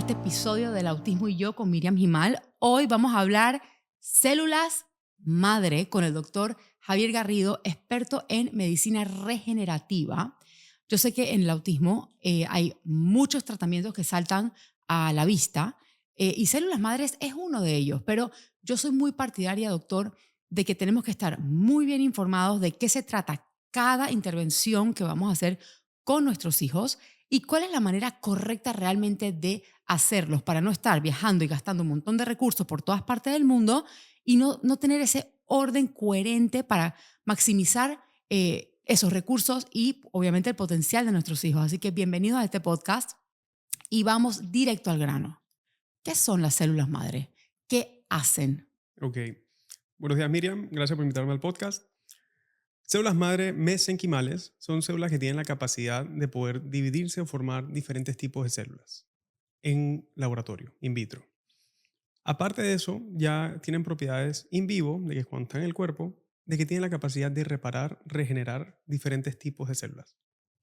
este episodio del Autismo y yo con Miriam Gimal. Hoy vamos a hablar células madre con el doctor Javier Garrido, experto en medicina regenerativa. Yo sé que en el autismo hay muchos tratamientos que saltan a la vista y células madres es uno de ellos, pero yo soy muy partidaria, doctor, de que tenemos que estar muy bien informados de qué se trata cada intervención que vamos a hacer con nuestros hijos y cuál es la manera correcta realmente de hacerlos para no estar viajando y gastando un montón de recursos por todas partes del mundo y no tener ese orden coherente para maximizar esos recursos y obviamente el potencial de nuestros hijos. Así que bienvenidos a este podcast y vamos directo al grano. ¿Qué son las células madre? ¿Qué hacen? Ok. Buenos días, Miriam. Gracias por invitarme al podcast. Células madre mesenquimales son células que tienen la capacidad de poder dividirse o formar diferentes tipos de células en laboratorio, in vitro. Aparte de eso, ya tienen propiedades in vivo, de que cuando están en el cuerpo, de que tienen la capacidad de reparar, regenerar diferentes tipos de células.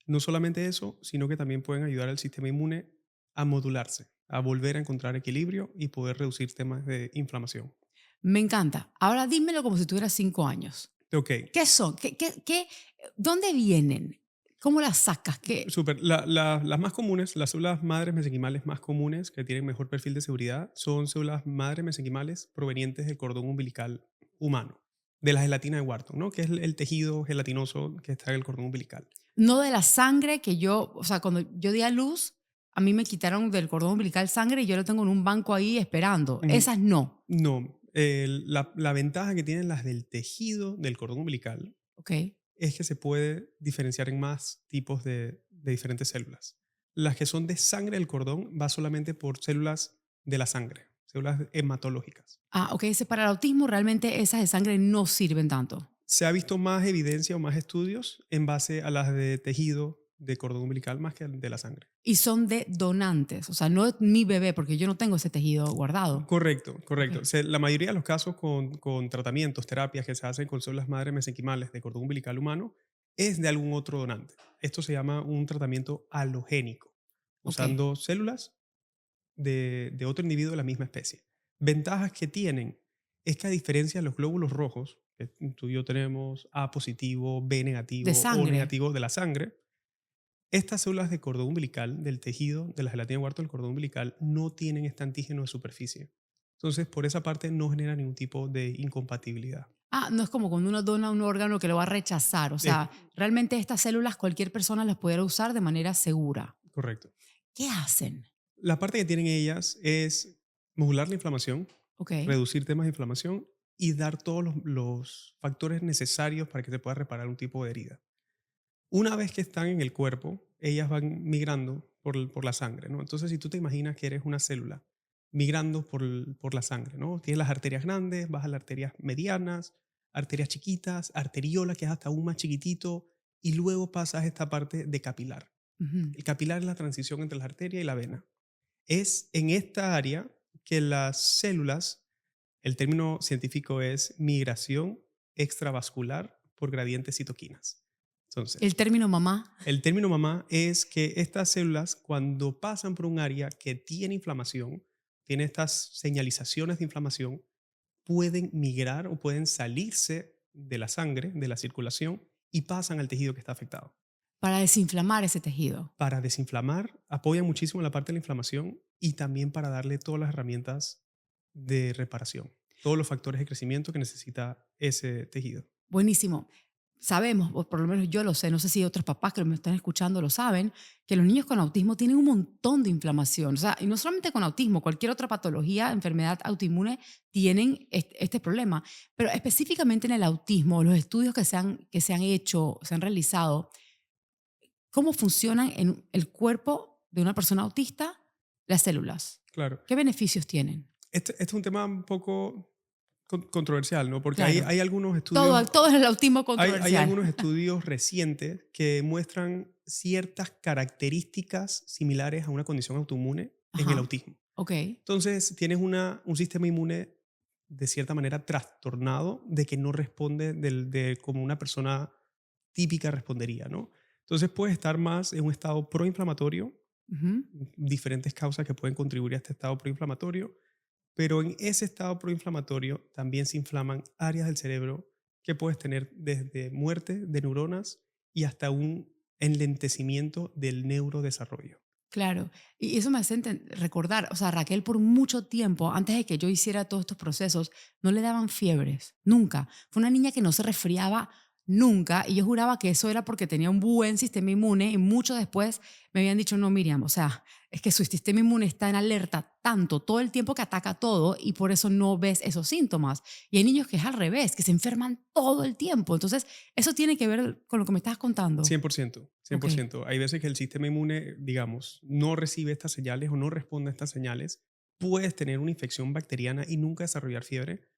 No solamente eso, sino que también pueden ayudar al sistema inmune a modularse, a volver a encontrar equilibrio y poder reducir temas de inflamación. Me encanta. Ahora dímelo como si tuvieras 5 años. Ok. ¿Qué son? ¿Dónde vienen? ¿Cómo las sacas? Súper. Las más comunes, las células madres mesenquimales más comunes que tienen mejor perfil de seguridad son células madres mesenquimales provenientes del cordón umbilical humano, de la gelatina de Wharton, ¿no? Que es el tejido gelatinoso que está en el cordón umbilical. No de la sangre que yo, o sea, cuando yo di a luz, a mí me quitaron del cordón umbilical sangre y yo lo tengo en un banco ahí esperando. Mm, Esas no. No, la ventaja que tienen las del tejido del cordón umbilical ¿Ok? es que se puede diferenciar en más tipos de diferentes células. Las que son de sangre del cordón va solamente por células de la sangre, células hematológicas. Ah, ok. Ese para el autismo realmente esas de sangre no sirven tanto. Se ha visto más evidencia o más estudios en base a las de tejido de cordón umbilical más que de la sangre. Y son de donantes. O sea, no es mi bebé porque yo no tengo ese tejido guardado. Correcto, Ok. correcto. La mayoría de los casos con tratamientos, terapias que se hacen con células madre mesenquimales de cordón umbilical humano es de algún otro donante. Esto se llama un tratamiento halogénico, Ok. usando células de otro individuo de la misma especie. Ventajas que tienen es que a diferencia de los glóbulos rojos, que tú y yo tenemos A positivo, B De negativo o sangre. negativo de la sangre, estas células de cordón umbilical, del tejido de la gelatina de Wharton del cordón umbilical, no tienen este antígeno de superficie. Entonces, por esa parte no genera ningún tipo de incompatibilidad. Ah, no es como cuando uno dona un órgano que lo va a rechazar. O Es sea, realmente estas células cualquier persona las puede usar de manera segura. correcto. ¿Qué hacen? La parte que tienen ellas es modular la inflamación, Ok. reducir temas de inflamación y dar todos los factores necesarios para que se pueda reparar un tipo de herida. Una vez que están en el cuerpo, ellas van migrando por la sangre, ¿no? Entonces, si tú te imaginas que eres una célula migrando por la sangre, ¿no? Tienes las arterias grandes, vas a las arterias medianas, arterias chiquitas, arteriola, que es hasta aún más chiquitito, y luego pasas a esta parte de capilar. Ujú. El capilar es la transición entre la arteria y la vena. Es en esta área que las células, el término científico es migración extravascular por gradientes citoquinas. El Entonces, término mamá. el término mamá es que estas células, cuando pasan por un área que tiene inflamación, tiene estas señalizaciones de inflamación, pueden migrar o pueden salirse de la sangre, de la circulación, y pasan al tejido que está afectado. Para desinflamar ese tejido. Para desinflamar, apoyan muchísimo la parte de la inflamación y también para darle todas las herramientas de reparación, todos los factores de crecimiento que necesita ese tejido. Buenísimo. Sabemos, o por lo menos yo lo sé, no sé si otros papás que me están escuchando lo saben, que los niños con autismo tienen un montón de inflamación. O sea, y no solamente con autismo, cualquier otra patología, enfermedad autoinmune, tienen este problema. Pero específicamente en el autismo, los estudios que se han hecho, se han realizado, ¿cómo funcionan en el cuerpo de una persona autista las células? Claro. ¿Qué beneficios tienen? Este es un tema un poco controversial, ¿no? Porque hay, Claro. hay algunos Todo, estudios, todo es el autismo hay controversial. algunos estudios recientes que muestran ciertas características similares a una condición autoinmune en el Ajá. autismo. Ok. Entonces, tienes un sistema inmune de cierta manera trastornado de que no responde como una persona típica respondería, ¿no? Entonces, puedes estar más en un estado proinflamatorio Ujú. diferentes causas que pueden contribuir a este estado proinflamatorio, pero en ese estado proinflamatorio también se inflaman áreas del cerebro que puedes tener desde muerte de neuronas y hasta un enlentecimiento del neurodesarrollo. Claro, y eso me hace recordar, o sea, Raquel por mucho tiempo, antes de que yo hiciera todos estos procesos, no le daban fiebres, nunca. Fue una niña que no se resfriaba nunca y yo juraba que eso era porque tenía un buen sistema inmune y mucho después me habían dicho, no, Miriam, o sea, es que su sistema inmune está en alerta tanto todo el tiempo que ataca todo y por eso no ves esos síntomas. Y hay niños que es al revés, que se enferman todo el tiempo. Entonces, eso tiene que ver con lo que me estás contando. 100%, Ok, 100%. Hay veces que el sistema inmune, digamos, no recibe estas señales o no responde a estas señales. Puedes tener una infección bacteriana y nunca desarrollar fiebre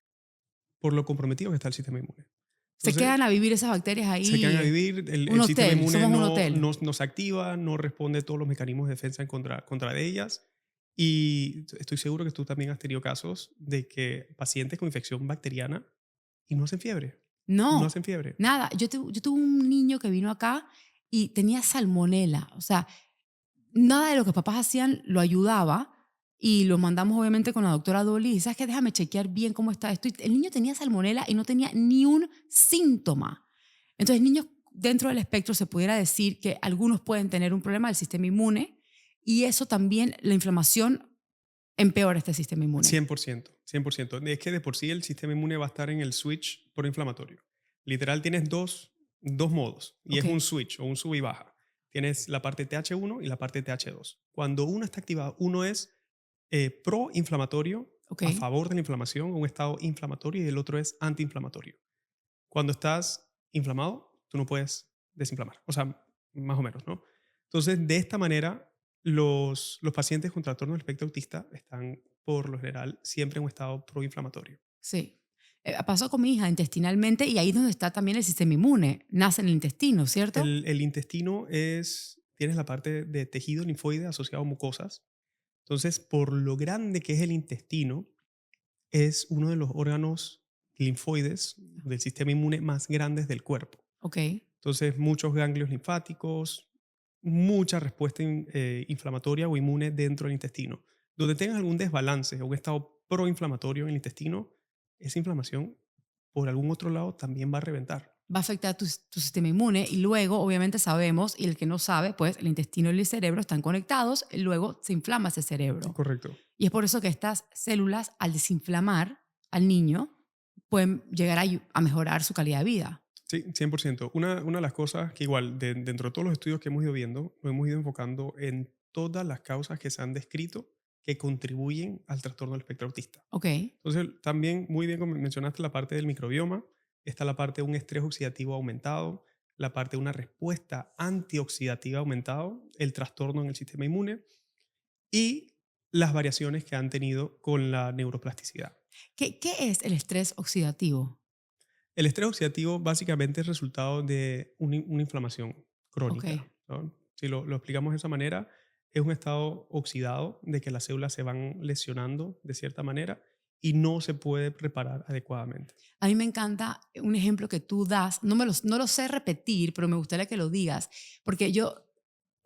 por lo comprometido que está el sistema inmune. se Entonces, quedan a vivir esas bacterias se quedan a ahí. vivir, Un el sistema hotel, inmune somos un hotel. no se activa, no responde a todos los mecanismos de defensa contra de ellas. Y estoy seguro que tú también has tenido casos de que pacientes con infección bacteriana y no hacen fiebre, no No, hacen fiebre. nada. Yo tuve un niño que vino acá y tenía salmonela. O sea, nada de lo que papás hacían lo ayudaba y lo mandamos obviamente con la doctora Dolly. Y sabes que déjame chequear bien cómo está esto. Y el niño tenía salmonela y no tenía ni un síntoma. Entonces, niños dentro del espectro se pudiera decir que algunos pueden tener un problema del sistema inmune y eso también, la inflamación empeora este sistema inmune. 100%, 100%. Es que de por sí el sistema inmune va a estar en el switch proinflamatorio. Literal tienes dos modos y es Ok, un switch o un sub y baja. Tienes la parte TH1 y la parte TH2. Cuando uno está activado, uno es proinflamatorio, ok. a favor de la inflamación, un estado inflamatorio, y el otro es antiinflamatorio. Cuando estás inflamado, tú no puedes desinflamar. O sea, más o menos, ¿no? Entonces, de esta manera, los pacientes con trastorno del espectro autista están, por lo general, siempre en un estado proinflamatorio. Sí. Pasó con mi hija intestinalmente y ahí es donde está también el sistema inmune. Nace en el intestino, ¿cierto? El intestino tienes la parte de tejido linfoide asociado a mucosas. Entonces, por lo grande que es el intestino, es uno de los órganos linfoides del sistema inmune más grandes del cuerpo. Ok. Entonces, muchos ganglios linfáticos, mucha respuesta inflamatoria o inmune dentro del intestino. Donde tengas algún desbalance o un estado proinflamatorio en el intestino, esa inflamación por algún otro lado también va a reventar. Va a afectar tu sistema inmune y luego, obviamente, sabemos, y el que no sabe, pues el intestino y el cerebro están conectados, y luego se inflama ese cerebro. Correcto. Y es por eso que estas células, al desinflamar al niño, pueden llegar a mejorar su calidad de vida. Sí, 100%. Una de las cosas que igual, dentro de todos los estudios que hemos ido viendo, nos hemos ido enfocando en todas las causas que se han descrito que contribuyen al trastorno del espectro autista. Ok, Entonces, también muy bien como mencionaste la parte del microbioma, está la parte de un estrés oxidativo aumentado, la parte de una respuesta antioxidativa aumentado, el trastorno en el sistema inmune y las variaciones que han tenido con la neuroplasticidad. ¿qué es el estrés oxidativo? El estrés oxidativo básicamente es resultado de una inflamación Ok, crónica, ¿no? Si lo explicamos de esa manera, es un estado oxidado de que las células se van lesionando de cierta manera y no se puede reparar adecuadamente. a mí me encanta un ejemplo que tú das, no lo sé repetir, pero me gustaría que lo digas, porque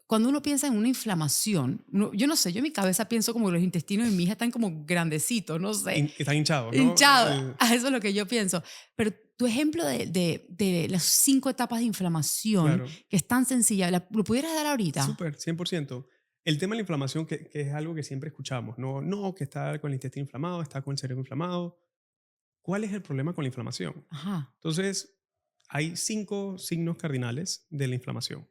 cuando uno piensa en una inflamación, yo no sé, yo en mi cabeza pienso como que los intestinos de mi hija están como grandecitos, no sé, Están hinchados, ¿no? hinchados, eso es lo que yo pienso. Pero tu ejemplo de las 5 etapas de inflamación, Claro, que es tan sencilla, ¿lo pudieras dar ahorita? súper, 100%. El tema de la inflamación, que es algo que siempre escuchamos, no, que está con el intestino inflamado, está con el cerebro inflamado. ¿Cuál es el problema con la inflamación? Ajá. Entonces, hay 5 signos cardinales de la inflamación.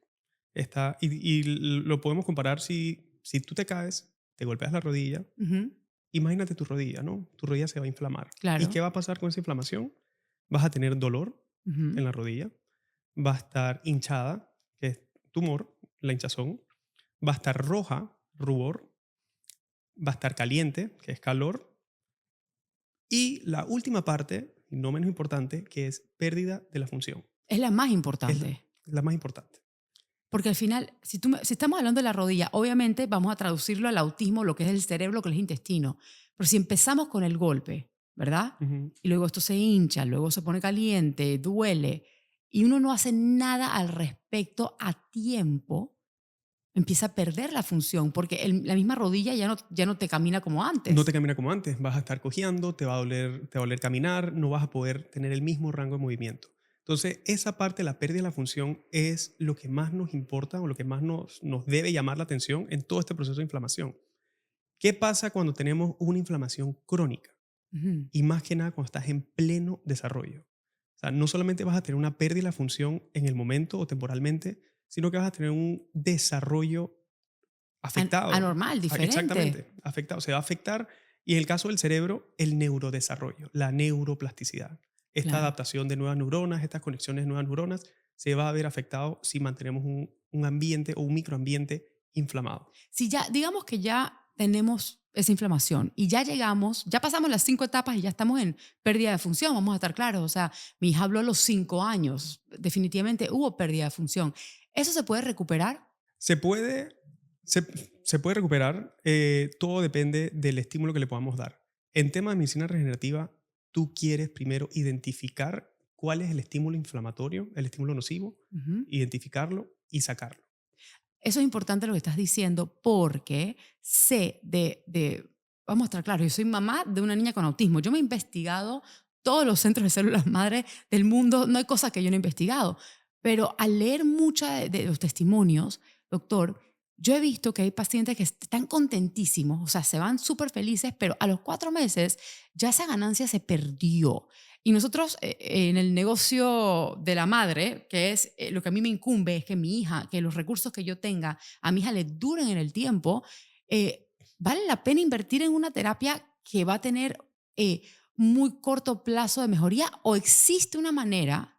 Y lo podemos comparar si tú te caes, te golpeas la rodilla, Ujú. imagínate tu rodilla, ¿no? Tu rodilla se va a inflamar. ¿Y Claro. qué va a pasar con esa inflamación? Vas a tener dolor Ujú. en la rodilla, va a estar hinchada, que es tumor, la hinchazón, va a estar roja, rubor, va a estar caliente, que es calor, y la última parte, y no menos importante, que es pérdida de la función. Es la más Es la, importante. la más importante. Porque al final, si estamos hablando de la rodilla, obviamente vamos a traducirlo al autismo, lo que es el cerebro, lo que es el intestino. Pero si empezamos con el golpe, ¿verdad? Ujú. Y luego esto se hincha, luego se pone caliente, duele, y uno no hace nada al respecto a tiempo, empieza a perder la función porque la misma rodilla ya no te camina como No te antes. camina como antes, vas a estar cojeando, te va a doler caminar, no vas a poder tener el mismo rango de movimiento. Entonces, esa parte, la pérdida de la función, es lo que más nos importa o lo que más nos debe llamar la atención en todo este proceso de inflamación. ¿Qué pasa cuando tenemos una inflamación crónica? Ujú. Y más que nada cuando estás en pleno desarrollo. O sea, no solamente vas a tener una pérdida de la función en el momento o temporalmente, sino que vas a tener un desarrollo afectado. Anormal, diferente. Exactamente, afectado. Se va a afectar, y en el caso del cerebro, el neurodesarrollo, la neuroplasticidad. Esta Claro. adaptación de nuevas neuronas, estas conexiones de nuevas neuronas, se va a ver afectado si mantenemos un ambiente o un microambiente inflamado. Si ya, digamos que ya tenemos esa inflamación y ya llegamos, ya pasamos las 5 etapas y ya estamos en pérdida de función, vamos a estar claros. O sea, mi hija habló a los 5 años, definitivamente hubo pérdida de función. ¿Eso se puede recuperar? Se puede, se, se puede recuperar, todo depende del estímulo que le podamos dar. En tema de medicina regenerativa, tú quieres primero identificar cuál es el estímulo inflamatorio, el estímulo nocivo, Ujú. identificarlo y sacarlo. Eso es importante lo que estás diciendo porque sé vamos a estar claros, yo soy mamá de una niña con autismo. Yo me he investigado todos los centros de células madre del mundo, no hay cosas que yo no he investigado, pero al leer muchos de los testimonios, doctor, yo he visto que hay pacientes que están contentísimos, o sea, se van súper felices, pero a los 4 meses ya esa ganancia se perdió. Y nosotros en el negocio de la madre, que es lo que a mí me incumbe, es que mi hija, que los recursos que yo tenga a mi hija le duren en el tiempo, vale la pena invertir en una terapia que va a tener eh, muy corto plazo de mejoría o existe una manera,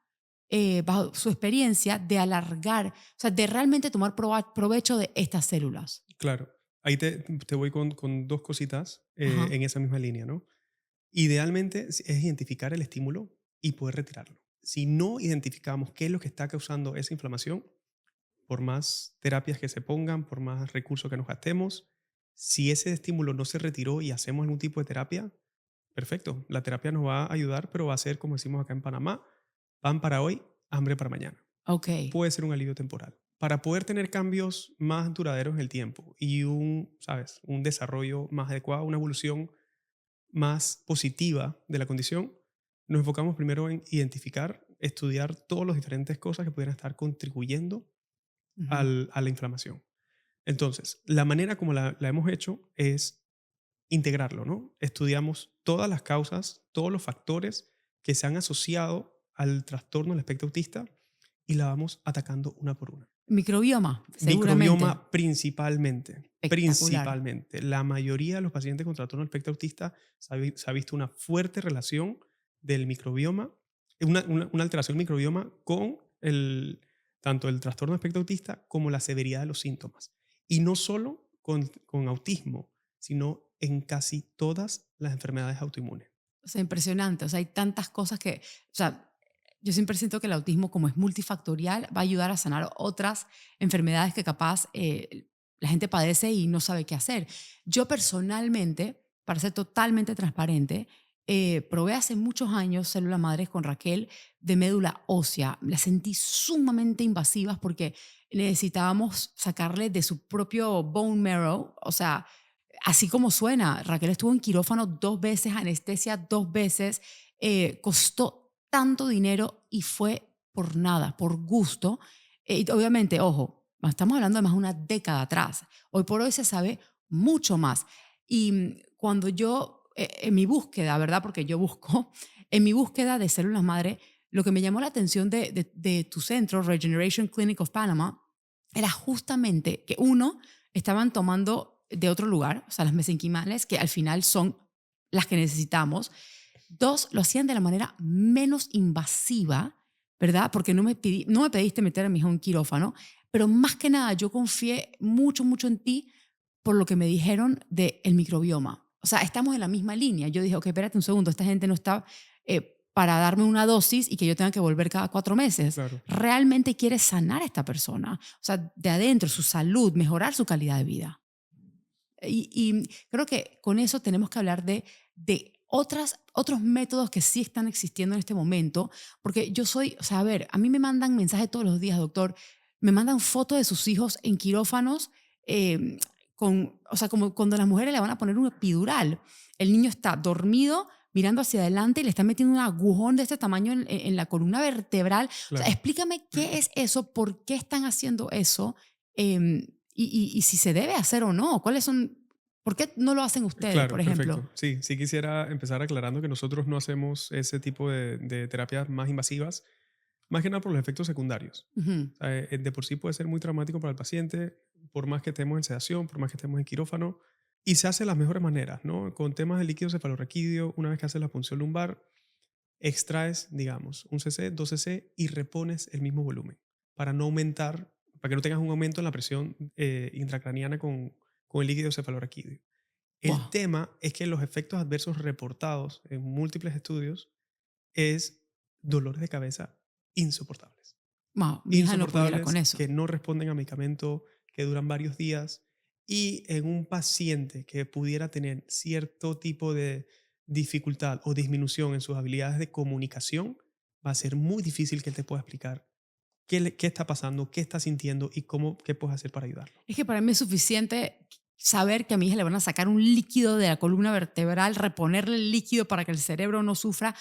bajo su experiencia, de alargar, o sea, de realmente tomar provecho de estas células. Claro, ahí te voy con dos cositas, Ajá. en esa misma línea, ¿no? Idealmente es identificar el estímulo y poder retirarlo. Si no identificamos qué es lo que está causando esa inflamación, por más terapias que se pongan, por más recursos que nos gastemos, si ese estímulo no se retiró y hacemos algún tipo de terapia, perfecto. La terapia nos va a ayudar, pero va a ser, como decimos acá en Panamá, pan para hoy, hambre para mañana. Ok. Puede ser un alivio temporal. Para poder tener cambios más duraderos en el tiempo y ¿sabes? Un desarrollo más adecuado, una evolución más positiva de la condición, nos enfocamos primero en identificar, estudiar todas las diferentes cosas que pudieran estar contribuyendo Ujú, a la inflamación. Entonces, la manera como la hemos hecho es integrarlo, ¿no? Estudiamos todas las causas, todos los factores que se han asociado al trastorno del espectro autista y la vamos atacando una por una. microbioma, seguramente. Microbioma principalmente, Espectacular. principalmente. La mayoría de los pacientes con trastorno del espectro autista se ha visto una fuerte relación del microbioma, una alteración del microbioma con tanto el trastorno del espectro autista como la severidad de los síntomas. Y no solo con autismo, sino en casi todas las enfermedades autoinmunes. O sea, impresionante. O sea, hay tantas cosas que, o sea, yo siempre siento que el autismo, como es multifactorial, va a ayudar a sanar otras enfermedades que capaz la gente padece y no sabe qué hacer. Yo personalmente, para ser totalmente transparente, probé hace muchos años células madres con Raquel de médula ósea. Las sentí sumamente invasivas porque necesitábamos sacarle de su propio bone marrow, o sea, así como suena. Raquel estuvo en quirófano 2 veces, anestesia 2 veces, costó tanto dinero y fue por nada, por gusto. Y obviamente, ojo, estamos hablando de más de una década atrás. Hoy por hoy se sabe mucho más. Y cuando yo, en mi búsqueda, ¿verdad? Porque yo busco, en mi búsqueda de células madre, lo que me llamó la atención de tu centro, Regeneration Clinic of Panama, era justamente que uno, estaban tomando de otro lugar, o sea, las mesenquimales, que al final son las que necesitamos. Dos, lo hacían de la manera menos invasiva, ¿verdad? Porque no me pediste meter a mi hija en un quirófano, pero más que nada yo confié mucho, mucho en ti por lo que me dijeron del microbioma. O sea, estamos en la misma línea. Yo dije, ok, espérate un segundo, esta gente no está para darme una dosis y que yo tenga que volver cada 4 meses. Claro. Realmente quiere sanar a esta persona, o sea, de adentro, su salud, mejorar su calidad de vida. Y creo que con eso tenemos que hablar de otros métodos que sí están existiendo en este momento, porque yo soy, o sea, a ver, a mí me mandan mensajes todos los días, doctor, me mandan fotos de sus hijos en quirófanos, o sea, como cuando a las mujeres le van a poner un epidural. El niño está dormido, mirando hacia adelante y le están metiendo un agujón de este tamaño en la columna vertebral. O sea, Claro. explícame qué es eso, por qué están haciendo eso, y si se debe hacer o no. ¿Cuáles son? ¿Por qué no lo hacen ustedes, por Claro, ejemplo? perfecto. Sí, sí quisiera empezar aclarando que nosotros no hacemos ese tipo de terapias más invasivas, más que nada por los efectos secundarios. Ujú. O sea, de por sí puede ser muy traumático para el paciente, por más que estemos en sedación, por más que estemos en quirófano, y se hace de las mejores maneras, ¿no? Con temas de líquido cefalorraquídeo, una vez que haces la punción lumbar, extraes, digamos, 1 cc, 2 cc y repones el mismo volumen para no aumentar, para que no tengas un aumento en la presión intracraniana con el líquido cefalorraquídeo. El Wow, tema es que los efectos adversos reportados en múltiples estudios es dolores de cabeza insoportables. wow, mi hija no pudiera con Insoportables eso. que no responden a medicamento, que duran varios días. Y en un paciente que pudiera tener cierto tipo de dificultad o disminución en sus habilidades de comunicación, va a ser muy difícil que él te pueda explicar qué está pasando, qué está sintiendo y qué puedes hacer para ayudarlo. Es que para mí es suficiente saber que a mi hija le van a sacar un líquido de la columna vertebral, reponerle el líquido para que el cerebro no sufra.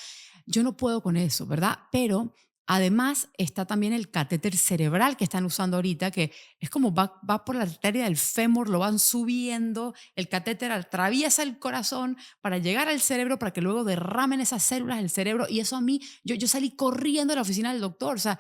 Yo no puedo con eso, ¿verdad? Pero además está también el catéter cerebral que están usando ahorita, que es como va por la arteria del fémur, lo van subiendo, el catéter atraviesa el corazón para llegar al cerebro, para que luego derramen esas células del cerebro. Y eso a mí, yo salí corriendo de la oficina del doctor. O sea,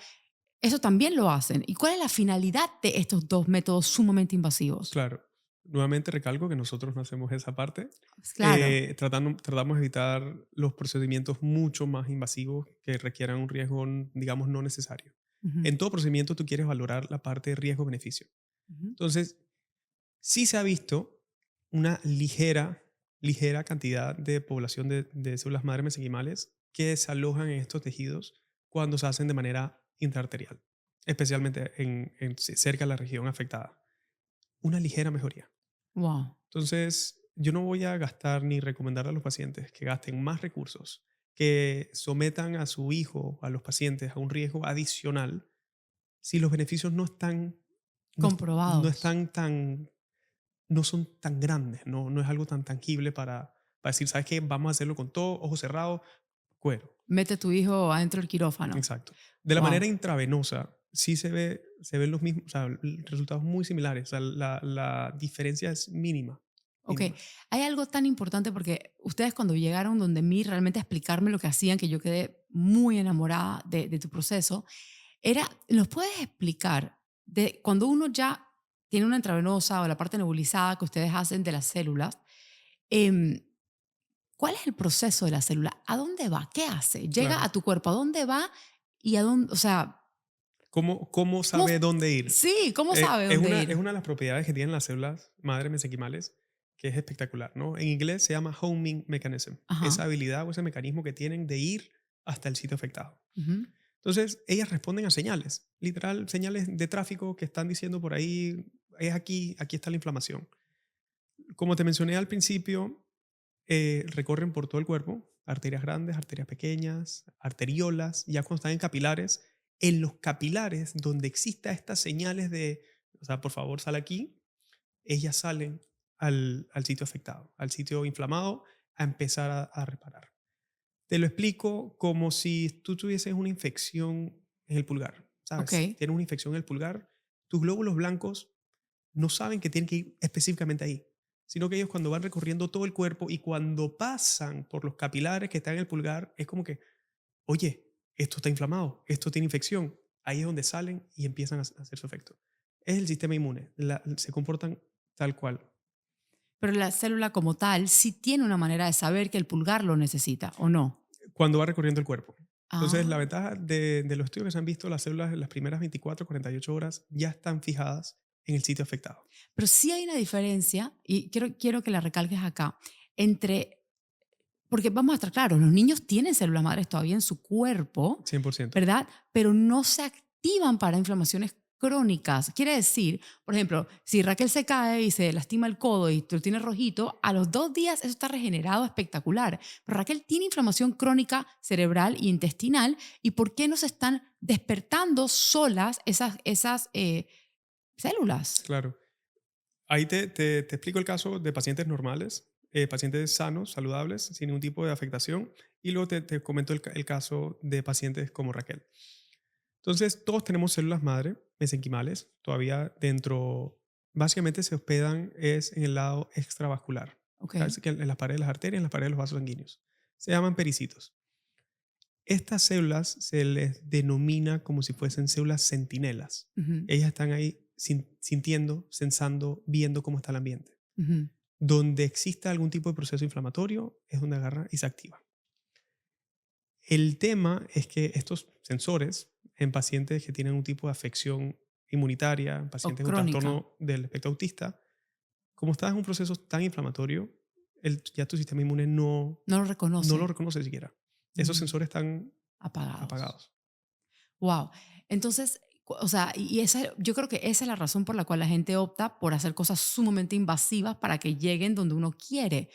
eso también lo hacen. ¿Y cuál es la finalidad de estos dos métodos sumamente invasivos? Claro, nuevamente recalco que nosotros no hacemos esa parte. Pues claro. Tratamos de evitar los procedimientos mucho más invasivos que requieran un riesgo, digamos, no necesario. Ujú, En todo procedimiento tú quieres valorar la parte de riesgo-beneficio. ujú. Entonces, sí se ha visto una ligera cantidad de población de células madre mesenquimales que se alojan en estos tejidos cuando se hacen de manera intraarterial, especialmente cerca de la región afectada. Una ligera mejoría. Wow. Entonces, yo no voy a gastar ni recomendar a los pacientes que gasten más recursos, que sometan a su hijo, a los pacientes, a un riesgo adicional si los beneficios no, es- no Comprobados. están no son tan grandes, no es algo tan tangible para decir, ¿sabes qué? Vamos a hacerlo con todo, ojos cerrados, cuero. Mete a tu hijo adentro del quirófano. Exacto. De la manera Wow. intravenosa, sí se ven los mismos, o sea, resultados muy similares. O sea, la diferencia es mínima, Ok, mínima. hay algo tan importante porque ustedes cuando llegaron donde mí realmente a explicarme lo que hacían, que yo quedé muy enamorada de tu proceso, ¿nos puedes explicar de cuando uno ya tiene una intravenosa o la parte nebulizada que ustedes hacen de las células, em, cuál es el proceso de la célula? ¿A dónde va? ¿Qué hace? ¿Llega Claro. a tu cuerpo? ¿A dónde va? ¿Y a dónde? O sea, ¿Cómo ¿cómo, sabe dónde ir? sí, ¿cómo sabe Es dónde es ir? una de las propiedades que tienen las células madre mesenquimales que es espectacular, ¿no? En inglés se llama homing mechanism, esa Ajá. habilidad o ese mecanismo que tienen de ir hasta el sitio afectado. Ujú. Entonces, ellas responden a señales, literal, señales de tráfico que están diciendo por ahí, es aquí, aquí está la inflamación. Como te mencioné al principio, recorren por todo el cuerpo, arterias grandes, arterias pequeñas, arteriolas, ya cuando están en los capilares donde exista estas señales de, o sea, por favor, sal aquí, ellas salen al sitio afectado, al sitio inflamado, a empezar a reparar. Te lo explico como si tú tuvieses una infección en el pulgar, Ok. ¿sabes? Tienes una infección en el pulgar, tus glóbulos blancos no saben que tienen que ir específicamente ahí, sino que ellos cuando van recorriendo todo el cuerpo y cuando pasan por los capilares que están en el pulgar, es como que, oye, esto está inflamado, esto tiene infección. Ahí es donde salen y empiezan a hacer su efecto. Es el sistema inmune, se comportan tal cual. Pero la célula como tal sí tiene una manera de saber que el pulgar lo necesita o no. Cuando va recorriendo el cuerpo. Entonces, la Ah, ventaja de los estudios que se han visto, las células en las primeras 24, 48 horas ya están fijadas en el sitio afectado. pero sí hay una diferencia, y quiero que la recalques acá, entre, porque vamos a estar claros, los niños tienen células madres todavía en su cuerpo, 100%. ¿verdad? Pero no se activan para inflamaciones crónicas. Quiere decir, por ejemplo, si Raquel se cae y se lastima el codo y lo tiene rojito, a los 2 días eso está regenerado espectacular. Pero Raquel tiene inflamación crónica cerebral y intestinal. ¿Y por qué no se están despertando solas esas células? Claro. Ahí te explico el caso de pacientes normales, pacientes sanos, saludables, sin ningún tipo de afectación, y luego te comento el caso de pacientes como Raquel. Entonces, todos tenemos células madre mesenquimales, todavía dentro, básicamente se hospedan es en el lado extravascular, Ok. ¿sabes? Que en las paredes de las arterias, en las paredes de los vasos sanguíneos. Se llaman pericitos. Estas células se les denomina como si fuesen células centinelas. Ujú, Ellas están ahí sintiendo, sensando, viendo cómo está el ambiente. ujú. Donde exista algún tipo de proceso inflamatorio es donde agarra y se activa. El tema es que estos sensores en pacientes que tienen un tipo de afección inmunitaria, en O pacientes con crónica. trastorno del espectro autista, como estás en un proceso tan inflamatorio, ya tu sistema inmune No lo no lo reconoce. reconoce siquiera. Esos Mm, sensores están apagados. apagados. Wow. Entonces, o sea, yo creo que esa es la razón por la cual la gente opta por hacer cosas sumamente invasivas para que lleguen donde uno quiere.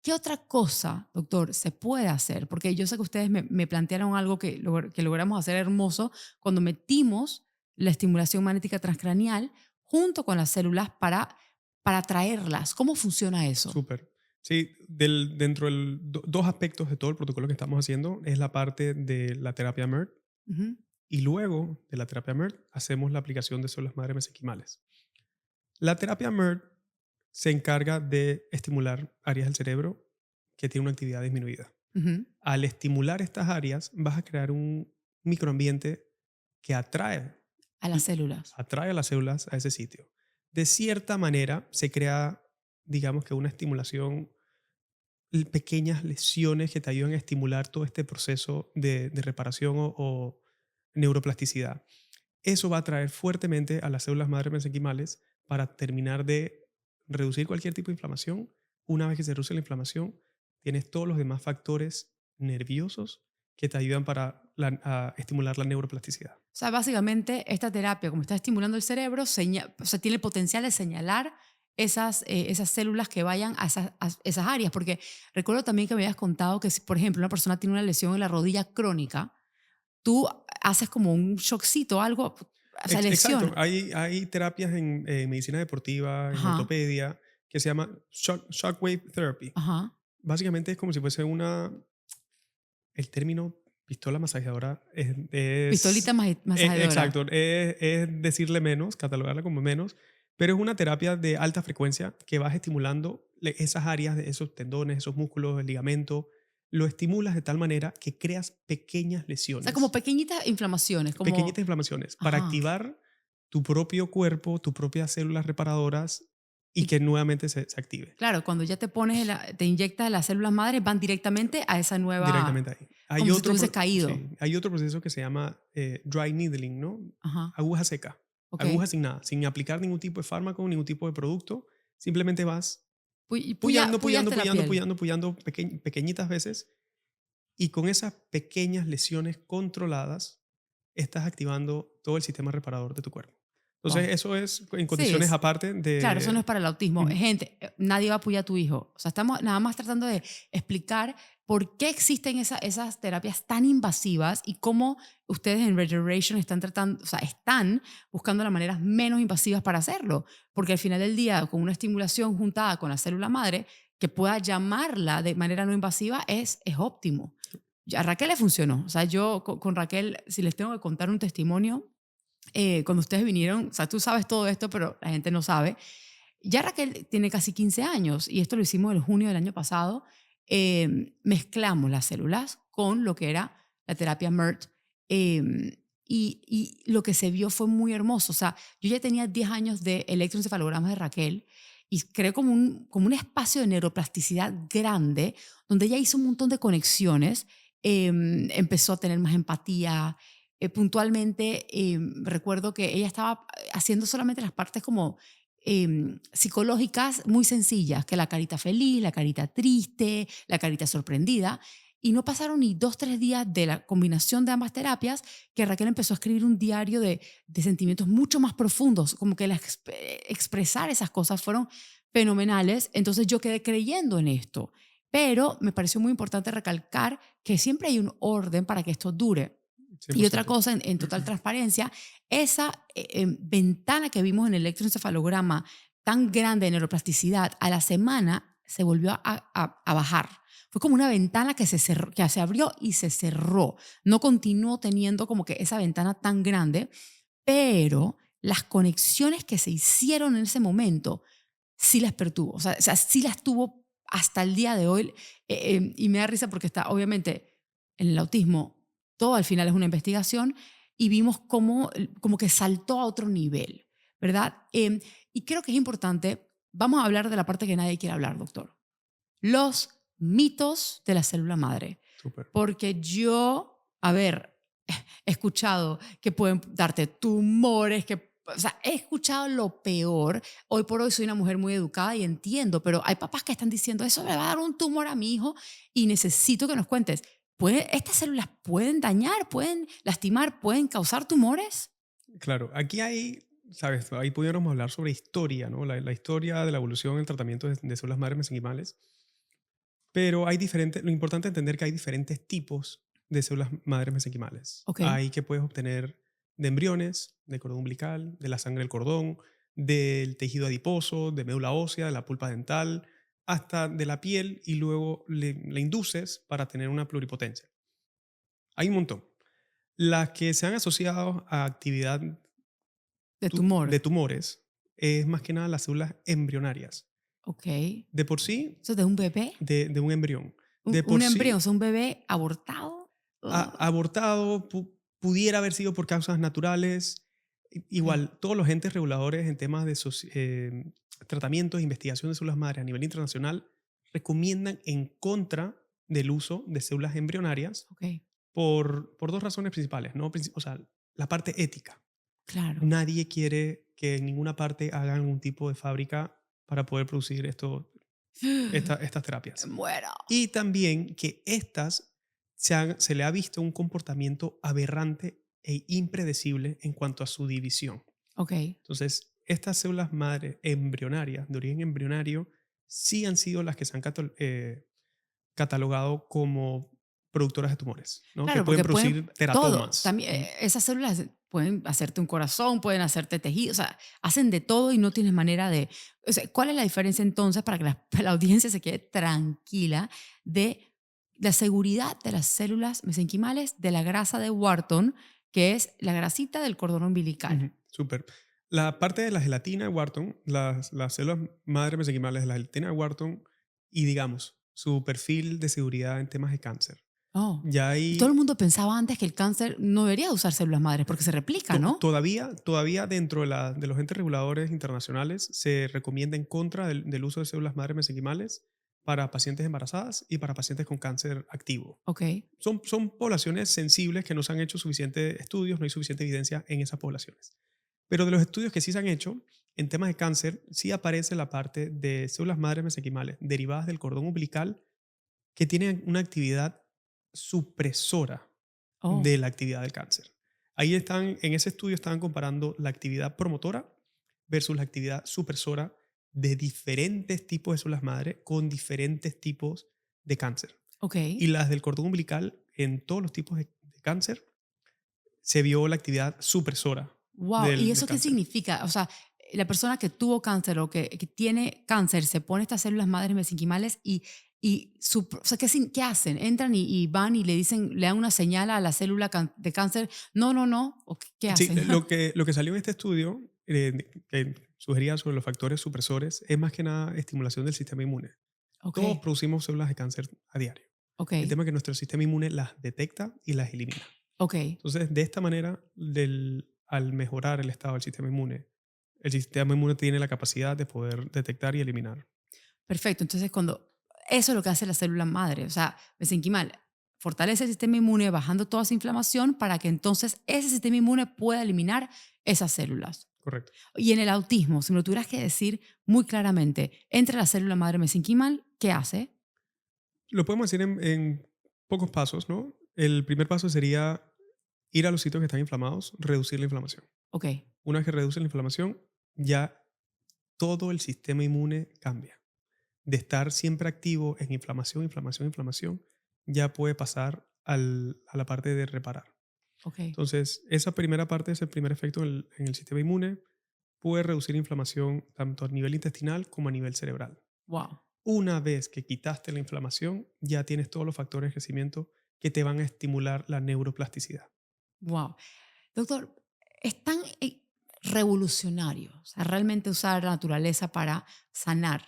¿Qué otra cosa, doctor, se puede hacer? Porque yo sé que ustedes me plantearon algo que logramos hacer hermoso cuando metimos la estimulación magnética transcranial junto con las células para traerlas. ¿Cómo funciona eso? Súper. Sí, dentro de dos aspectos de todo el protocolo que estamos haciendo es la parte de la terapia MERT Ujú, y luego de la terapia MERT hacemos la aplicación de células madre mesenquimales. La terapia MERT se encarga de estimular áreas del cerebro que tienen una actividad disminuida. ujú. Al estimular estas áreas vas a crear un microambiente que A las células. atrae a las células a ese sitio. De cierta manera se crea, digamos que una estimulación, pequeñas lesiones que te ayudan a estimular todo este proceso de reparación o neuroplasticidad. Eso va a atraer fuertemente a las células madre mesenquimales para terminar de reducir cualquier tipo de inflamación. Una vez que se reduce la inflamación, tienes todos los demás factores nerviosos que te ayudan para a estimular la neuroplasticidad. O sea, básicamente esta terapia, como está estimulando el cerebro, o sea, tiene el potencial de señalar esas células que vayan a esas áreas. Porque recuerdo también que me habías contado que si, por ejemplo, una persona tiene una lesión en la rodilla crónica, tú haces como un shockcito, algo, o sea, Exacto, lesión. hay terapias en medicina deportiva, en Ajá, ortopedia, que se llama shockwave therapy. ajá. Básicamente es como si fuese el término pistola masajeadora Pistolita masajeadora. exacto, es decirle menos, catalogarla como menos, pero es una terapia de alta frecuencia que vas estimulando esas áreas de esos tendones, esos músculos, el ligamento, lo estimulas de tal manera que creas pequeñas O sea, como lesiones, pequeñitas inflamaciones, como, pequeñitas inflamaciones, para ajá. activar tu propio cuerpo, tus propias células reparadoras y Y que nuevamente se active. claro, cuando ya te pones, te inyectas las células madres, van directamente a esa nueva, Directamente ahí. Hay como si te otro, hubieses caído. sí, hay otro proceso que se llama dry needling, ¿no? Ajá, Aguja seca. ok. Aguja sin nada, sin aplicar ningún tipo de fármaco, ningún tipo de producto. Simplemente vas Puyaste la piel. puyando pequeñitas veces y con esas pequeñas lesiones controladas estás activando todo el sistema reparador de tu cuerpo. Entonces, Wow. eso es en Sí, condiciones aparte claro, eso no es de... para el autismo. Ujú. Gente, nadie va a apoyar a tu hijo. O sea, estamos nada más tratando de explicar por qué existen esas terapias tan invasivas y cómo ustedes en Regeneration están tratando, o sea, están buscando las maneras menos invasivas para hacerlo. Porque al final del día, con una estimulación juntada con la célula madre, que pueda llamarla de manera no invasiva es óptimo. A Raquel le funcionó. O sea, yo con Raquel, si les tengo que contar un testimonio, cuando ustedes vinieron, o sea, tú sabes todo esto, pero la gente no sabe. Ya Raquel tiene casi 15 años y esto lo hicimos en junio del año pasado. Mezclamos las células con lo que era la terapia MERT y lo que se vio fue muy hermoso. O sea, yo ya tenía 10 años de electroencefalogramas de Raquel y creé como un espacio de neuroplasticidad grande donde ella hizo un montón de conexiones, empezó a tener más empatía, puntualmente recuerdo que ella estaba haciendo solamente las partes como psicológicas muy sencillas, que la carita feliz, la carita triste, la carita sorprendida. Y no pasaron ni 2, 3 días de la combinación de ambas terapias que Raquel empezó a escribir un diario de sentimientos mucho más profundos, como que expresar esas cosas fueron fenomenales. Entonces yo quedé creyendo en esto. Pero me pareció muy importante recalcar que siempre hay un orden para que esto dure. Y otra 100%. cosa, en total transparencia, esa ventana que vimos en el electroencefalograma tan grande de neuroplasticidad, a la semana se volvió a bajar. Fue como una ventana que que se abrió y se cerró. No continuó teniendo como que esa ventana tan grande, pero las conexiones que se hicieron en ese momento sí las pertuvo. O sea, sí las tuvo hasta el día de hoy. Y me da risa porque está, obviamente, en el autismo, todo al final es una investigación y vimos cómo como que saltó a otro nivel, ¿verdad? Y creo que es importante, vamos a hablar de la parte que nadie quiere hablar, doctor. Los mitos de la célula madre. Súper. Porque yo, a ver, he escuchado que pueden darte tumores, o sea, he escuchado lo peor. Hoy por hoy soy una mujer muy educada y entiendo, pero hay papás que están diciendo, eso me va a dar un tumor a mi hijo y necesito que nos cuentes. ¿Estas células pueden dañar, pueden lastimar, pueden causar tumores? Claro, aquí hay, sabes, ahí pudiéramos hablar sobre historia, ¿no? La historia de la evolución, el tratamiento de células madre mesenquimales. Pero hay diferentes, lo importante es entender que hay diferentes tipos de células madres mesenquimales. Ok, Hay que puedes obtener de embriones, de cordón umbilical, de la sangre del cordón, del tejido adiposo, de médula ósea, de la pulpa dental, hasta de la piel y luego le induces para tener una pluripotencia. Hay un montón. Las que se han asociado a actividad de tumor. de tumores es más que nada las células embrionarias. Ok. De por sí, ¿Eso es de un bebé? de un embrión. Un, De un por embrión, o sí, sea, un bebé abortado. abortado, pudiera haber sido por causas naturales. Ok, Igual, todos los entes reguladores en temas de tratamientos e investigación de células madres a nivel internacional recomiendan en contra del uso de células embrionarias ok, por dos razones principales, ¿no? O sea, la parte ética. claro. Nadie quiere que en ninguna parte hagan algún tipo de fábrica para poder producir estas Me terapias. muero. Y también que estas se le ha visto un comportamiento aberrante e impredecible en cuanto a su división. Ok, Entonces, estas células madre embrionarias, de origen embrionario, sí han sido las que se han catalogado como productoras de tumores, ¿no? Que claro, pueden porque pueden producir todo. teratomas. También esas células pueden hacerte un corazón, pueden hacerte tejido, o sea, hacen de todo y no tienes manera de... O sea, ¿cuál es la diferencia entonces para que la audiencia se quede tranquila de la seguridad de las células mesenquimales de la grasa de Wharton, que es la grasita del cordón umbilical? Ujú, súper. La parte de la gelatina de Wharton, las células madre mesenquimales de la gelatina de Wharton y digamos su perfil de seguridad en temas de cáncer. Oh. Ya Y todo el hay mundo pensaba antes que el cáncer no debería usar células madres porque se replica, ¿no? todavía dentro de los entes reguladores internacionales se recomienda en contra del uso de células madre mesenquimales para pacientes embarazadas y para pacientes con cáncer activo. Ok, Son poblaciones sensibles que no se han hecho suficientes estudios, no hay suficiente evidencia en esas poblaciones. Pero de los estudios que sí se han hecho, en temas de cáncer, sí aparece la parte de células madres mesenquimales derivadas del cordón umbilical que tienen una actividad supresora oh, de la actividad del cáncer. Ahí están, en ese estudio estaban comparando la actividad promotora versus la actividad supresora de diferentes tipos de células madre con diferentes tipos de cáncer. ok. Y las del cordón umbilical, en todos los tipos de cáncer, se vio la actividad supresora Wow, ¿y del eso qué cáncer. significa? O sea, la persona que tuvo cáncer o que tiene cáncer se pone estas células madres mesenquimales o sea, ¿qué hacen? ¿Entran y van y le dicen, le dan una señal a la célula de cáncer? No, no, no. ¿O qué Sí, hacen? lo que salió en este estudio, que sugería sobre los factores supresores, es más que nada estimulación del sistema inmune. Ok, Todos producimos células de cáncer a diario. ok, El tema es que nuestro sistema inmune las detecta y las elimina. ok. Entonces, de esta manera, al mejorar el estado del sistema inmune, el sistema inmune tiene la capacidad de poder detectar y eliminar. Perfecto. Entonces, eso es lo que hace la célula madre, o sea, mesenquimal, fortalece el sistema inmune bajando toda esa inflamación para que entonces ese sistema inmune pueda eliminar esas células. Correcto. Y en el autismo, si me lo tuvieras que decir muy claramente, entre la célula madre mesenquimal, ¿qué hace? Lo podemos decir Pocos pasos, ¿no? El primer paso sería ir a los sitios que están inflamados, reducir la inflamación. Ok, Una vez que reduce la inflamación, ya todo el sistema inmune cambia. De estar siempre activo en inflamación, inflamación, inflamación, ya puede pasar a la parte de reparar. ok. Entonces, esa primera parte es el primer efecto en el sistema inmune. Puede reducir inflamación tanto a nivel intestinal como a nivel cerebral. Wow, Una vez que quitaste la inflamación, ya tienes todos los factores de crecimiento que te van a estimular la neuroplasticidad. wow. Doctor, es tan revolucionario, o sea, realmente usar la naturaleza para sanar.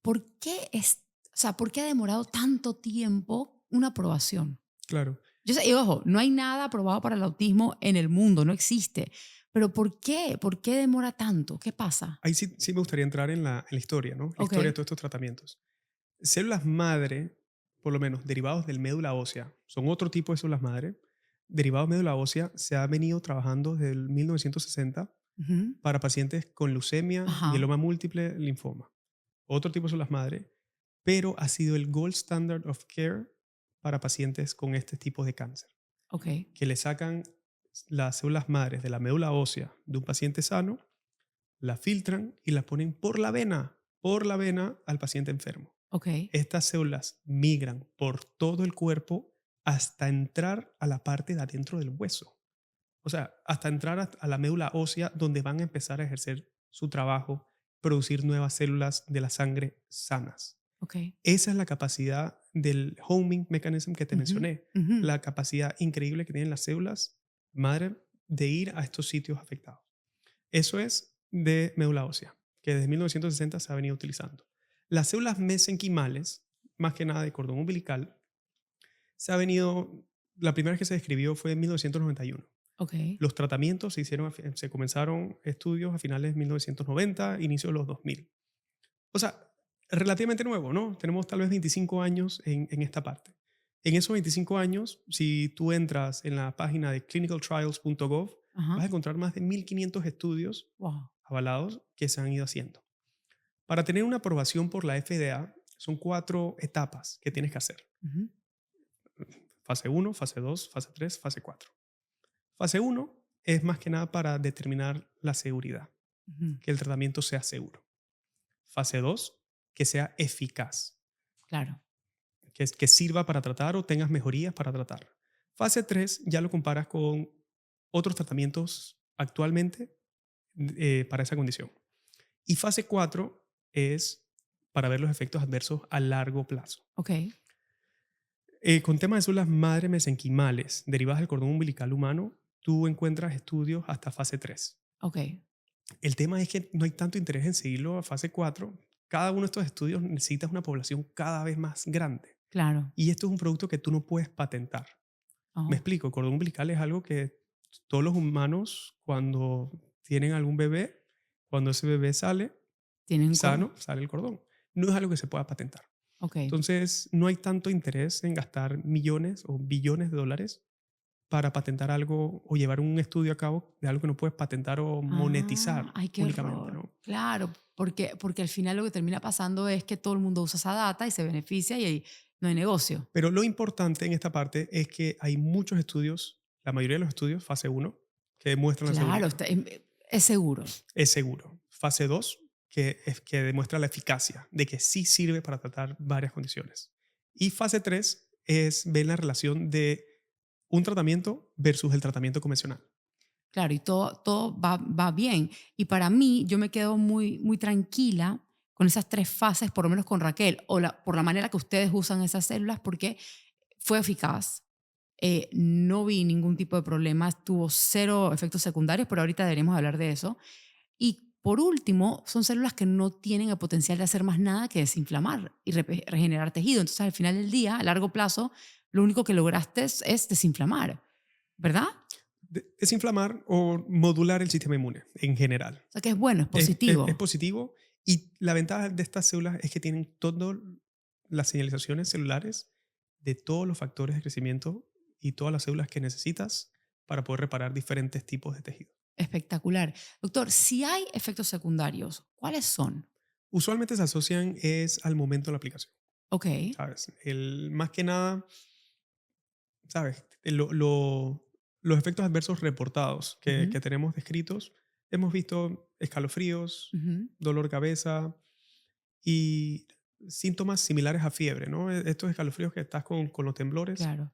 ¿Por qué o sea, por qué ha demorado tanto tiempo una aprobación? Claro. Yo sé, y ojo, no hay nada aprobado para el autismo en el mundo, no existe. Pero ¿por qué? ¿Por qué demora tanto? ¿Qué pasa? Ahí sí me gustaría entrar en la historia, ¿no? La Ok. historia de todos estos tratamientos. Células madre, por lo menos derivados del médula ósea, son otro tipo de células madre. Derivados de médula ósea se ha venido trabajando desde el 1960 Ujú. para pacientes con leucemia, Ajá. mieloma múltiple, linfoma. Otro tipo de células madre, pero ha sido el gold standard of care para pacientes con este tipo de cáncer, Ok. que le sacan las células madres de la médula ósea de un paciente sano, la filtran y la ponen por la vena al paciente enfermo. Ok. Estas células migran por todo el cuerpo hasta entrar a la parte de adentro del hueso. O sea, hasta entrar a la médula ósea donde van a empezar a ejercer su trabajo, producir nuevas células de la sangre sanas. Ok. Esa es la capacidad del homing mechanism que te Ujú, mencioné, ujú. la capacidad increíble que tienen las células madre de ir a estos sitios afectados. Eso es de médula ósea, que desde 1960 se ha venido utilizando. Las células mesenquimales, más que nada de cordón umbilical, se ha venido, la primera vez que se describió fue en 1991. Ok. Los tratamientos se comenzaron estudios a finales de 1990, inicio de los 2000. O sea, relativamente nuevo, ¿no? Tenemos tal vez 25 años en esta parte. En esos 25 años, si tú entras en la página de clinicaltrials.gov, Ajá. vas a encontrar más de 1500 estudios Wow. avalados que se han ido haciendo. Para tener una aprobación por la FDA, son 4 etapas que tienes que hacer. Ujú, Fase 1, fase 2, fase 3, fase 4. Fase 1 es más que nada para determinar la seguridad, ujú. que el tratamiento sea seguro. Fase 2, que sea eficaz, Claro. que sirva para tratar o tengas mejorías para tratar. Fase 3 ya lo comparas con otros tratamientos actualmente para esa condición. Y fase 4 es para ver los efectos adversos a largo plazo. Ok. Con temas de células madre mesenquimales derivadas del cordón umbilical humano, tú encuentras estudios hasta fase 3. Ok. El tema es que no hay tanto interés en seguirlo a fase 4. Cada uno de estos estudios necesita una población cada vez más grande. Claro. Y esto es un producto que tú no puedes patentar. Me Oh, explico, el cordón umbilical es algo que todos los humanos, cuando tienen algún bebé, cuando ese bebé sale tienen un cordón. sano, sale el cordón. No es algo que se pueda patentar. Ok. Entonces, no hay tanto interés en gastar millones o billones de dólares para patentar algo o llevar un estudio a cabo de algo que no puedes patentar o Ah, monetizar ay, qué públicamente, horror. ¿no? Claro, porque al final lo que termina pasando es que todo el mundo usa esa data y se beneficia y ahí no hay negocio. Pero lo importante en esta parte es que hay muchos estudios, la mayoría de los estudios, fase 1, que demuestran la Claro, seguridad. es seguro. Es seguro. Fase 2, que demuestra la eficacia, de que sí sirve para tratar varias condiciones. Y fase 3 es ver la relación de un tratamiento versus el tratamiento convencional. Claro, y todo va bien. Y para mí, yo me quedo muy, muy tranquila con esas tres fases, por lo menos con Raquel, o por la manera que ustedes usan esas células, porque fue eficaz. No vi ningún tipo de problemas, tuvo cero efectos secundarios, pero ahorita deberíamos hablar de eso. Y por último, son células que no tienen el potencial de hacer más nada que desinflamar y regenerar tejido. Entonces, al final del día, a largo plazo, lo único que lograste es desinflamar, ¿verdad? Desinflamar o modular el sistema inmune en general. O sea, que es bueno, es Es positivo. positivo y la ventaja de estas células es que tienen todas las señalizaciones celulares de todos los factores de crecimiento y todas las células que necesitas para poder reparar diferentes tipos de tejido. Espectacular. Doctor, si hay efectos secundarios, ¿cuáles son? Usualmente se asocian es al momento de la aplicación, Ok, ¿sabes? Más que nada, ¿sabes? Los efectos adversos reportados Ujú, que tenemos descritos, hemos visto escalofríos, ujú, dolor de cabeza y síntomas similares a fiebre, ¿no? Estos escalofríos que estás con los temblores. claro.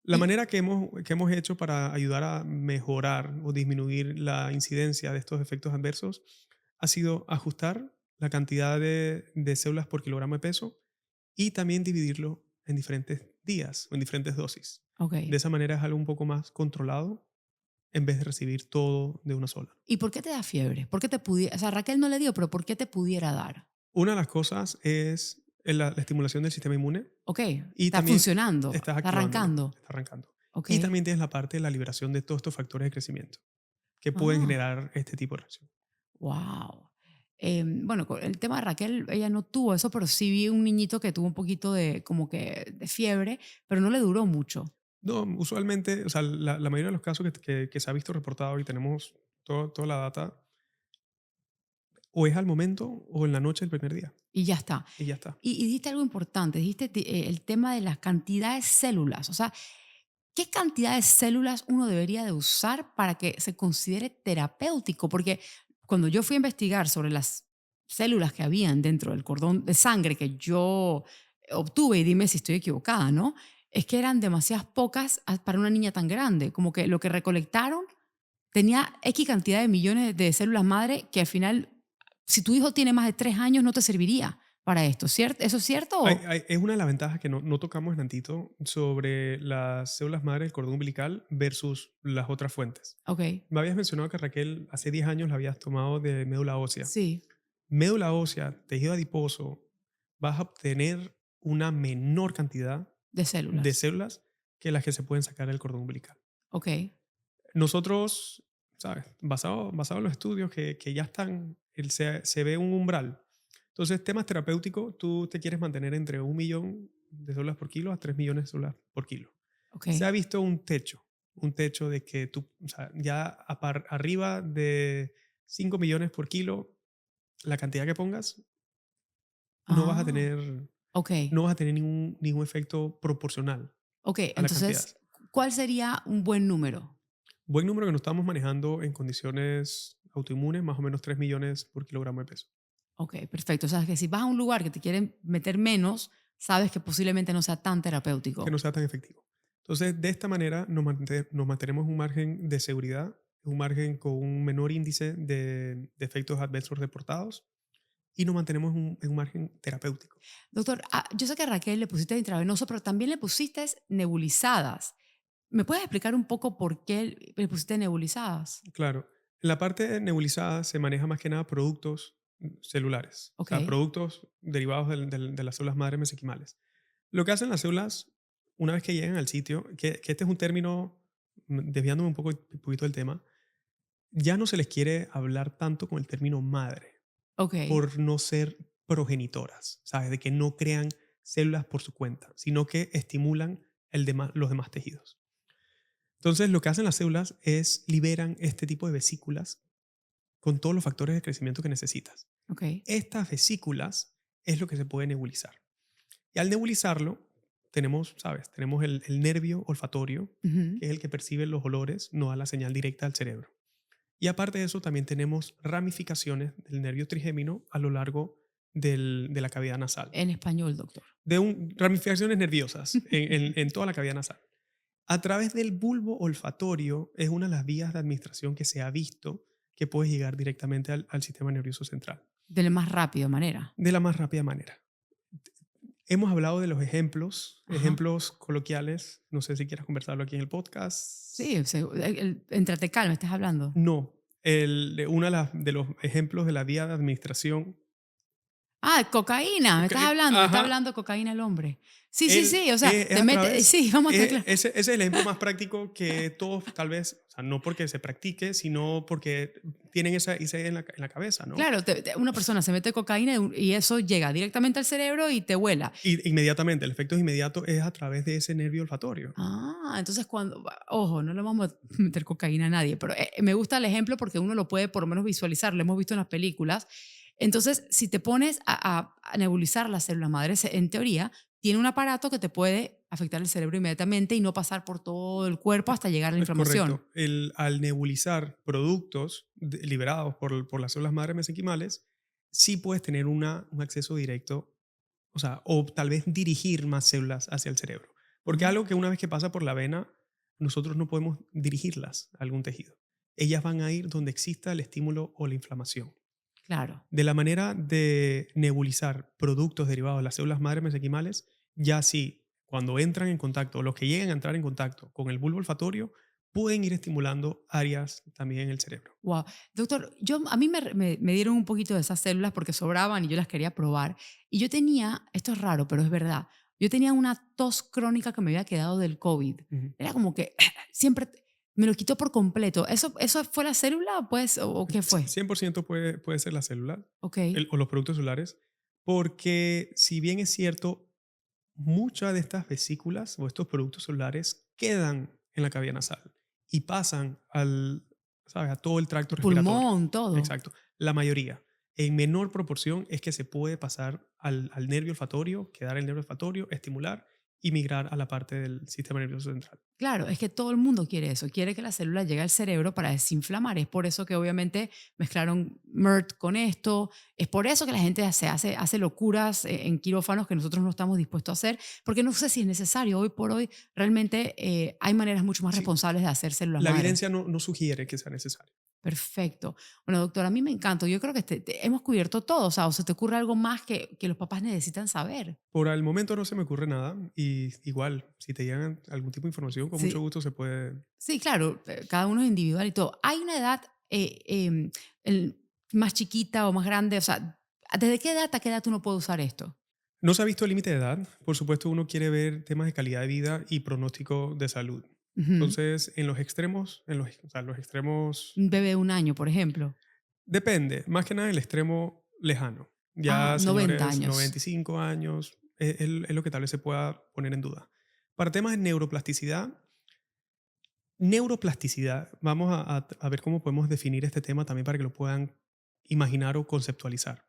La Y, manera que hemos hecho para ayudar a mejorar o disminuir la incidencia de estos efectos adversos ha sido ajustar la cantidad de células por kilogramo de peso y también dividirlo en diferentes días o en diferentes dosis. ok. De esa manera es algo un poco más controlado en vez de recibir todo de una sola. ¿Y por qué te da fiebre? ¿Por qué te pudiera, o sea, Raquel no le dio, pero ¿por qué te pudiera dar? Una de las cosas es la estimulación del sistema inmune Ok, y está también funcionando, estás está activándolo, arrancando. está arrancando. Ok. Y también tienes la parte de la liberación de todos estos factores de crecimiento que pueden Ah, generar este tipo de reacción. wow. Bueno, con el tema de Raquel, ella no tuvo eso, pero sí vi un niñito que tuvo un poquito de como que de fiebre, pero no le duró mucho. No, usualmente, o sea, la mayoría de los casos que se ha visto reportado y tenemos toda la data, o es al momento o en la noche del primer día, Y ya está. y ya está. Y dijiste algo importante, dijiste el tema de las cantidades de células. O sea, ¿qué cantidad de células uno debería de usar para que se considere terapéutico? Porque cuando yo fui a investigar sobre las células que habían dentro del cordón de sangre que yo obtuve, y dime si estoy equivocada, ¿no? Es que eran demasiadas pocas para una niña tan grande. Como que lo que recolectaron tenía X cantidad de millones de células madre que al final, si tu hijo tiene más de 3 años, no te serviría para esto, ¿cierto? ¿Eso es cierto? Es una de las ventajas que no tocamos en Antito sobre las células madre del cordón umbilical versus las otras fuentes. Ok, Me habías mencionado que Raquel hace 10 años la habías tomado de médula ósea. sí, Médula ósea, tejido adiposo, vas a obtener una menor cantidad de de células. células que las que se pueden sacar del cordón umbilical. Ok. Nosotros, ¿sabes? Basado en los estudios que ya están, se ve un umbral. Entonces, temas terapéuticos, tú te quieres mantener entre 1 millón de células por kilo a 3 millones de células por kilo. Ok. Se ha visto un techo de que tú, o sea, ya arriba de 5 millones por kilo, la cantidad que pongas, no vas a Ah, tener, ok. no vas a tener ningún efecto proporcional Ok, a la cantidad. entonces, ¿cuál sería un buen número? Buen número que nos estamos manejando en condiciones autoinmunes, más o menos 3 millones por kilogramo de peso, Ok, perfecto. O sea, que si vas a un lugar que te quieren meter menos, sabes que posiblemente no sea tan que no terapéutico. sea tan efectivo. Entonces, de esta manera nos mantenemos un margen de seguridad, un margen con un menor índice de efectos adversos reportados y nos mantenemos en un margen terapéutico. Doctor, yo sé que a Raquel le pusiste intravenoso, pero también le pusiste nebulizadas. ¿Me puedes explicar un poco por qué le pusiste nebulizadas? Claro, en la parte nebulizada se maneja más que nada productos celulares, o Ok, sea, productos derivados de las células madre mesenquimales. Lo que hacen las células, una vez que llegan al sitio, que este es un término, desviándome un poquito del tema, ya no se les quiere hablar tanto con el término madre, ok. por no ser progenitoras, ¿sabes? De que no crean células por su cuenta, sino que estimulan los demás tejidos. Entonces, lo que hacen las células es liberan este tipo de vesículas con todos los factores de crecimiento que necesitas. Ok. Estas vesículas es lo que se puede nebulizar. Y al nebulizarlo, tenemos, ¿sabes? Tenemos el nervio olfatorio, Ujú. que es el que percibe los olores, no da la señal directa al cerebro. Y aparte de eso, también tenemos ramificaciones del nervio trigémino a lo largo de la cavidad nasal. En español, doctor. Ramificaciones nerviosas en toda la cavidad nasal. A través del bulbo olfatorio es una de las vías de administración que se ha visto que puedes llegar directamente al sistema nervioso central, De la más rápida manera. de la más rápida manera. Hemos hablado de los Ajá. ejemplos coloquiales, no sé si quieras conversarlo aquí en el podcast. Sí, entrate calma, estás hablando. No, uno de los ejemplos de la vía de administración. Ah, cocaína, me está Ajá, hablando cocaína el hombre. Sí, sí, sí, o sea, es te a mete, través, sí, vamos a estar claros. ese es el ejemplo más práctico que todos tal vez, o sea, no porque se practique, sino porque tienen esa idea en la cabeza, ¿no? Claro, una persona se mete cocaína y eso llega directamente al cerebro y te vuela. Y inmediatamente, el efecto inmediato es a través de ese nervio olfatorio. Ah, entonces ojo, no le vamos a meter cocaína a nadie, pero me gusta el ejemplo porque uno lo puede por lo menos visualizar, lo hemos visto en las películas. Entonces, si te pones a nebulizar la célula madre, en teoría, tiene un aparato que te puede afectar el cerebro inmediatamente y no pasar por todo el cuerpo hasta llegar a la Es inflamación. correcto. Al nebulizar productos liberados por las células madre mesenquimales, sí puedes tener un acceso directo, o sea, o tal vez dirigir más células hacia el cerebro. Porque Ujú. algo que una vez que pasa por la vena, nosotros no podemos dirigirlas a algún tejido. Ellas van a ir donde exista el estímulo o la inflamación. Claro. De la manera de nebulizar productos derivados de las células madre mesenquimales, ya sí, cuando entran en contacto, o los que lleguen a entrar en contacto con el bulbo olfatorio, pueden ir estimulando áreas también en el cerebro. Wow. Doctor, a mí me dieron un poquito de esas células porque sobraban y yo las quería probar. Y yo tenía, esto es raro, pero es verdad, yo tenía una tos crónica que me había quedado del COVID. Ujú. Era como que siempre me lo quitó por completo. ¿Eso fue la célula pues, o qué fue? 100% puede ser la célula Ok. o los productos celulares, porque si bien es cierto, muchas de estas vesículas o estos productos celulares quedan en la cavidad nasal y pasan ¿sabes? A todo el tracto respiratorio. Pulmón, todo. Exacto. La mayoría. En menor proporción es que se puede pasar al nervio olfatorio, quedar el nervio olfatorio, estimular y migrar a la parte del sistema nervioso central. Claro, es que todo el mundo quiere eso, quiere que la célula llegue al cerebro para desinflamar. Es por eso que obviamente mezclaron MERT con esto, es por eso que la gente hace locuras en quirófanos que nosotros no estamos dispuestos a hacer, porque no sé si es necesario. Hoy por hoy realmente hay maneras mucho más Sí, responsables de hacer células la madre. evidencia no sugiere que sea necesario. Perfecto. Bueno, doctora, a mí me encanta. Yo creo que hemos cubierto todo. O sea, ¿o se te ocurre algo más que los papás necesitan saber? Por el momento no se me ocurre nada y igual, si te llegan algún tipo de información, con mucho Sí, gusto se puede. sí, claro, cada uno es individual y todo. ¿Hay una edad más chiquita o más grande? O sea, ¿desde qué edad a qué edad uno puede usar esto? No se ha visto el límite de edad. Por supuesto, uno quiere ver temas de calidad de vida y pronóstico de salud. Ujú. Entonces, en los extremos, o sea, los extremos, Un bebé de un año, por ejemplo. depende, más que nada el extremo lejano. Ah, Ya 90 señores, años. 95 años, es lo que tal vez se pueda poner en duda. Para temas de neuroplasticidad, vamos a ver cómo podemos definir este tema también para que lo puedan imaginar o conceptualizar.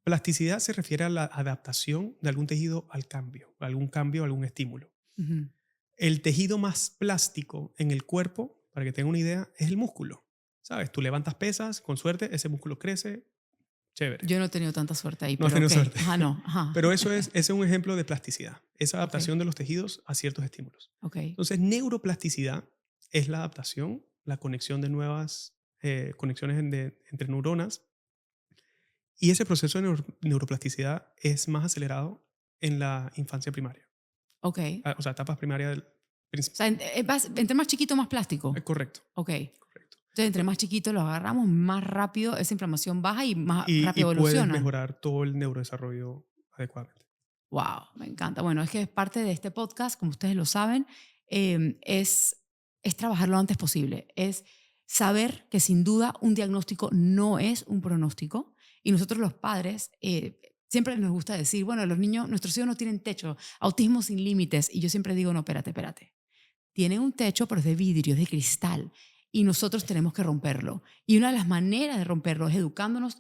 Plasticidad se refiere a la adaptación de algún tejido al cambio, a algún estímulo. Ujú. El tejido más plástico en el cuerpo, para que tengan una idea, es el músculo. ¿Sabes? Tú levantas pesas, con suerte, ese músculo crece, chévere. Yo no he tenido tanta suerte ahí, No has pero tenido ok. suerte. Ajá, no. Ajá. Pero ese es un ejemplo de plasticidad, esa Ok, adaptación de los tejidos a ciertos estímulos. ok, Entonces, neuroplasticidad es la adaptación, la conexión de nuevas conexiones entre neuronas. Y ese proceso de neuroplasticidad es más acelerado en la infancia primaria. ok. O O sea, etapas primarias del sea, entre más chiquito, más plástico. correcto, Ok. correcto. Entonces, entre más chiquito lo agarramos, más rápido esa inflamación baja y más Y rápido puedes evolucionan. mejorar todo el neurodesarrollo adecuadamente. Wow, me encanta. Bueno, es que es parte de este podcast, como ustedes lo saben, es trabajar lo antes posible. Es saber que sin duda un diagnóstico no es un pronóstico. Y nosotros los padres siempre nos gusta decir, bueno, los niños, nuestros hijos no tienen techo, autismo sin límites. Y yo siempre digo, no, espérate, espérate. Tienen un techo, pero es de vidrio, es de cristal. Y nosotros tenemos que romperlo. Y una de las maneras de romperlo es educándonos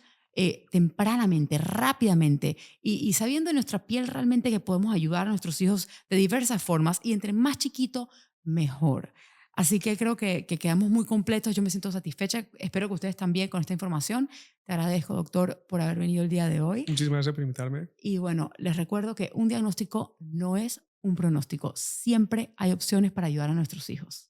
tempranamente, rápidamente y sabiendo en nuestra piel realmente que podemos ayudar a nuestros hijos de diversas formas y entre más chiquito, mejor. Así que creo que quedamos muy completos, yo me siento satisfecha, espero que ustedes también con esta información. Te agradezco, doctor, por haber venido el día de hoy. Muchísimas gracias por invitarme. Y bueno, les recuerdo que un diagnóstico no es un pronóstico, siempre hay opciones para ayudar a nuestros hijos.